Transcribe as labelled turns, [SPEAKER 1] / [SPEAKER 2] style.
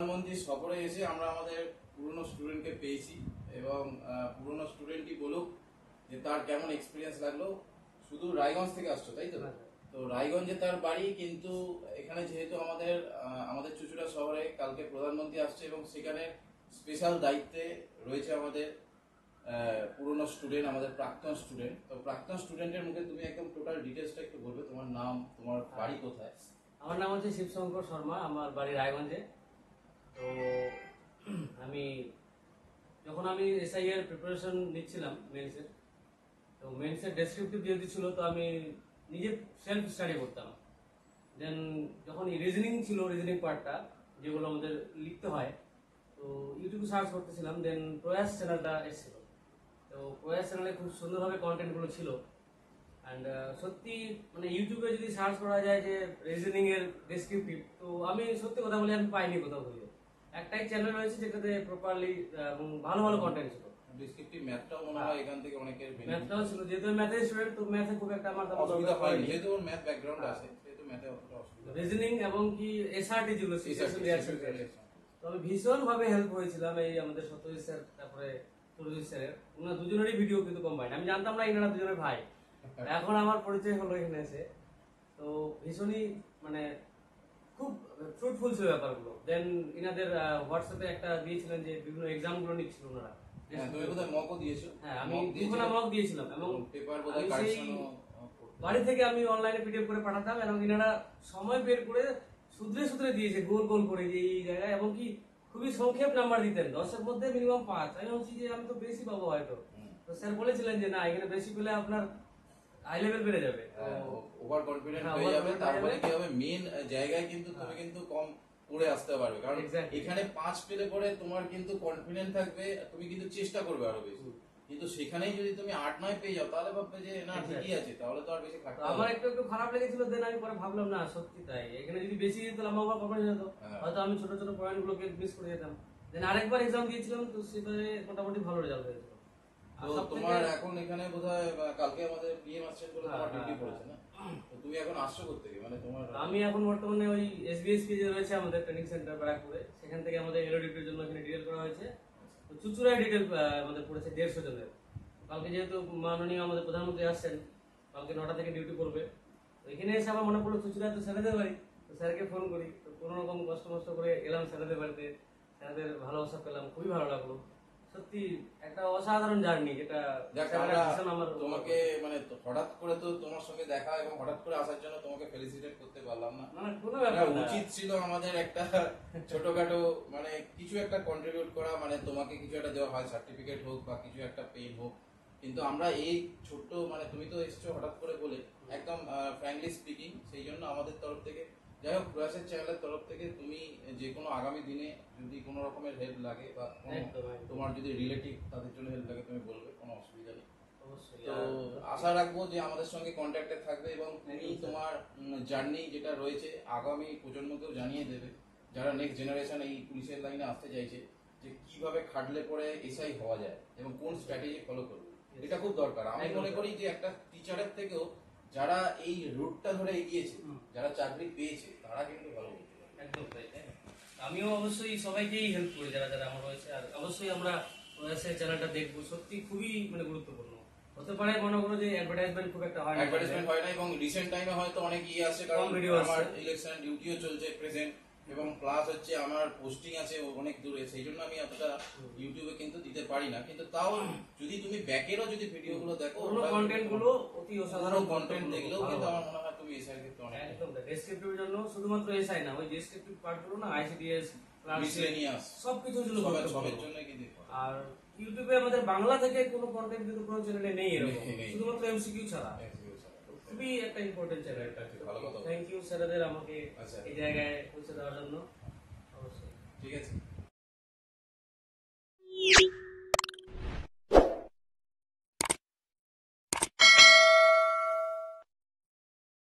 [SPEAKER 1] প্রধানমন্ত্রী সফরে এসে আমরা আমাদের পুরনো স্টুডেন্টকে পেয়েছি এবং পুরনো স্টুডেন্টই বলুক যে তার কেমন এক্সপিরিয়েন্স লাগলো। শুধু রায়গঞ্জ থেকে আসছো তাই তো? তো রায়গঞ্জে তার বাড়ি, কিন্তু এখানে যেহেতু আমাদের চুঁচুড়া শহরে কালকে প্রধানমন্ত্রী আসছে এবং সেখানে স্পেশাল দায়িত্বে রয়েছে আমাদের পুরনো স্টুডেন্ট, আমাদের প্রাক্তন স্টুডেন্ট। তো প্রাক্তন স্টুডেন্টের মুখে তুমি একদম টোটাল ডিটেলসটা একটু বলবে, তোমার নাম, তোমার বাড়ি কোথায়?
[SPEAKER 2] আমার নাম হচ্ছে শিবশঙ্কর শর্মা, আমার বাড়ি রায়গঞ্জে। তো যখন আমি এসআই এর প্রিপারেশন নিচ্ছিলাম মেন্সের, তো মেন্সের ডেসক্রিপটিভ যেহেতু ছিল, তো আমি নিজে সেলফ স্টাডি করতাম। দেন যখন রিজনিং ছিল, রিজনিং পার্টটা যেগুলো আমাদের লিখতে হয়, তো ইউটিউবে সার্চ করতেছিলাম। দেন প্রয়াস চ্যানেলটা এসেছিল, তো প্রয়াস চ্যানেলে খুব সুন্দরভাবে কন্টেন্টগুলো ছিল। অ্যান্ড সত্যি মানে ইউটিউবে যদি সার্চ করা যায় যে রিজনিং এর ডেসক্রিপটিভ, তো আমি সত্যি কথা বলি আমি পাইনি কোথাও খুঁজে। একটাই চ্যানেল রয়েছে যেটাতে প্রপারলি এবং ভালো ভালো কন্টেন্ট ছিল।
[SPEAKER 1] ডেসক্রিপটিভ ম্যাথটাও মনে হয় এখান থেকে অনেকের
[SPEAKER 2] ম্যাথটাও ছিল, যেহেতু আমি ম্যাথের স্টুডেন্ট, তো ম্যাথে খুব একটা আমার
[SPEAKER 1] অসুবিধা হয়নি, যেহেতু ওর ম্যাথ ব্যাকগ্রাউন্ড আছে সেহেতু ম্যাথে অতটা অসুবিধা।
[SPEAKER 2] রিজনিং এবং কি এসআরটি যেগুলো সিচুয়েশন রিঅ্যাকশন, তো আমি ভীষণ ভাবে হেল্প হয়েছিলাম এই আমাদের সত্যজিৎ স্যার, তারপরে সুরজিৎ স্যারের। ওনার দুজনেরই ভিডিও কিন্তু কম্বাইন্ড, আমি জানতাম না এনারা দুজনের ভাই, এখন আমার পরিচয় হলো এখানে এসে। তো ভীষণই মানে খুব ফ্রুটফুল ছিল ব্যাপারগুলো। দেন ইনাদের হোয়াটসঅ্যাপে একটা দিয়েছিলেন যে বিভিন্ন এক্সাম গুলো নিচ্ছিল ওনারা।
[SPEAKER 1] তুমি বোধহয় মকও দিয়েছো?
[SPEAKER 2] হ্যাঁ, আমি দুখানা মক দিয়েছিলাম এবং
[SPEAKER 1] পেপার বোধহয় কারেকশনও
[SPEAKER 2] বাড়ি থেকে আমি অনলাইনে পিডিএফ করে পাঠাতাম এবং ইনারা সময় বের করে সূত্রে সূত্রে দিয়েছে, গোল গোল করে যে এই জায়গায়, এবং কি খুবই সংক্ষেপ নাম্বার দিতেন, 10-এর মধ্যে মিনিমাম 5। আমি ভাবছি যে আমি তো বেশি পাবো হয়তো, তো স্যার বলেছিলেন যে না, এখানে বেশি পেলে আপনার হাই লেভেল বেড়ে যাবে,
[SPEAKER 1] ওভার কনফিডেন্ট হয়ে যাবে। তারপরে কি হবে, মেইন জায়গায় কিন্তু তুমি কিন্তু কম পড়ে আসতে পারবে, কারণ এখানে 5 পেলে পরে তোমার কিন্তু কনফিডেন্ট থাকবে, তুমি কিন্তু চেষ্টা করবে আরো বেশি। কিন্তু সেখানেই যদি তুমি 8-9 পেয়ে যাও, তাহলে ভাববে যে না ঠিকই আছে, তাহলে তো আর বেশি খাটতে হবে।
[SPEAKER 2] আমার একটু খারাপ লেগেছিল। দেন আমি পরে ভাবলাম না, সত্যি তাই, এখানে যদি বেশি দিত আমার কখনো যেত, হয়তো আমি ছোট ছোট পয়েন্ট গুলোকে মিস করে যেতাম। দেন আরেকবার এক্সাম দিয়েছিলাম, তো সেটারে মোটামুটি ভালো রেজাল্ট হয়েছিল।
[SPEAKER 1] তো তোমার এখন এখানে বোধহয় কালকে আমাদের পিএম আসছেন বলে তোমার ডিউটি পড়েছে না? তো তুমি এখন আসছো কোথেকে, মানে তোমার?
[SPEAKER 2] আমি এখন বর্তমানে ওই এসবিএসপি যে রয়েছে আমাদের ট্রেনিং সেন্টার ব্যারাকপুরে, সেখান থেকে আমাদের এলও ডিউটির জন্য এখানে ডিটেল করা হয়েছে। তো চুচুড়ায় ডিটেল আমাদের পড়েছে 150 জনের। কালকে যেহেতু মাননীয় আমাদের প্রধানমন্ত্রী আসছেন, কালকে 9টা থেকে ডিউটি করবে, তো এখানে এসে আমার মনে পড়লো চুচুড়ায় তো স্যারেদের বাড়ি, তো স্যারকে ফোন করি। তো কোনো রকম কষ্ট মষ্ট করে এলাম স্যারেদের বাড়িতে, স্যারেদের ভালোবাসা পেলাম, খুবই ভালো লাগলো। সত্যি একটা অসাধারণ জার্নি, যেটা
[SPEAKER 1] আমার তোমাকে মানে হঠাৎ করে তো তোমার সঙ্গে দেখা এবং হঠাৎ করে আসার জন্য তোমাকে ফেলিসিটেট করতে পারলাম না।
[SPEAKER 2] কোনো ব্যাপার না,
[SPEAKER 1] উচিত ছিল আমাদের একটা ছোটখাটো মানে কিছু একটা কন্ট্রিবিউট করা, মানে তোমাকে কিছু একটা দেওয়া হয়, সার্টিফিকেট হোক বা কিছু একটা পেন হোক। কিন্তু আমরা এই ছোট্ট মানে তুমি তো এসছো হঠাৎ করে বলে, একদম ফ্র্যাঙ্কলি স্পিকিং, সেই জন্য আমাদের তরফ থেকে, যাই হোক প্রয়াসের চ্যানেলের তরফ থেকে তুমি যে কোনো আগামী দিনে যদি কোনো রকমের হেল্প লাগে বা তোমার যদি রিলেটিভ তাদের জন্য হেল্প লাগে, তুমি বলবে, কোনো অসুবিধা নেই। তো আশা রাখবো যে আমাদের সঙ্গে কন্ট্যাক্টে থাকবে এবং তুমি তোমার জার্নি যেটা রয়েছে আগামী প্রজন্মকেও জানিয়ে দেবে, যারা নেক্সট জেনারেশন এই পুলিশের লাইনে আসতে চাইছে, যে কিভাবে খাটলে পরে এসআই হওয়া যায় এবং কোন স্ট্র্যাটেজি ফলো করবে। এটা খুব দরকার। আমি মনে করি যে একটা টিচারের থেকেও যারা এই রুটটা ধরে এগিয়েছে, যারা চাকরি পেয়েছে, তারা কিন্তু ভালো বলতে পারে।
[SPEAKER 2] একদম তাই। আমিও অবশ্যই সবাইকেই হেল্প করি যারা যারা আমার রয়েছে, আর অবশ্যই আমরা প্রয়াসের চ্যানেলটা দেখবো, সত্যি খুবই মানে গুরুত্বপূর্ণ। হতে পারে মনে করো যে অ্যাডভার্টাইজমেন্ট খুব একটা হয় না,
[SPEAKER 1] অ্যাডভার্টাইজমেন্ট হয় না, এবং রিসেন্ট টাইমে হয়তো অনেক আছে, কারণ আমার ইলেকশন ডিউটিও চলছে প্রেজেন্ট, এবং প্লাস হচ্ছে আমার পোস্টিং আছে অনেক দূরে, সেই জন্য আমি এতটা ইউটিউবে কিন্তু দিতে পারি না। কিন্তু তাও যদি তুমি ব্যাকেরও যদি ভিডিও গুলো দেখো,
[SPEAKER 2] কন্টেন্ট গুলো অতি অসাধারণ
[SPEAKER 1] কন্টেন্ট দেখলেও কিন্তু আমার মনে হয় তুমি এসআই ক্ষেত্রে অনেক
[SPEAKER 2] একদম ডেসক্রিপটিভের জন্য, শুধুমাত্র এসআই না, ওই ডেসক্রিপটিভ পার্ট গুলো না, আইসিডিএস
[SPEAKER 1] মিসলেনিয়াস
[SPEAKER 2] সবকিছুর জন্য
[SPEAKER 1] সবার জন্য কিন্তু।
[SPEAKER 2] আর ইউটিউবে আমাদের বাংলা থেকে কোনো কন্টেন্ট কিন্তু কোনো চ্যানেলে নেই এরকম, শুধুমাত্র এমসিকিউ ছাড়া। খুবই একটা ইম্পর্টেন্ট চ্যানেল।
[SPEAKER 1] ভালো কথা।
[SPEAKER 2] থ্যাংক ইউ স্যারদের আমাকে এই জায়গায় পৌঁছে দেওয়ার জন্য। অবশ্যই
[SPEAKER 1] ঠিক আছে।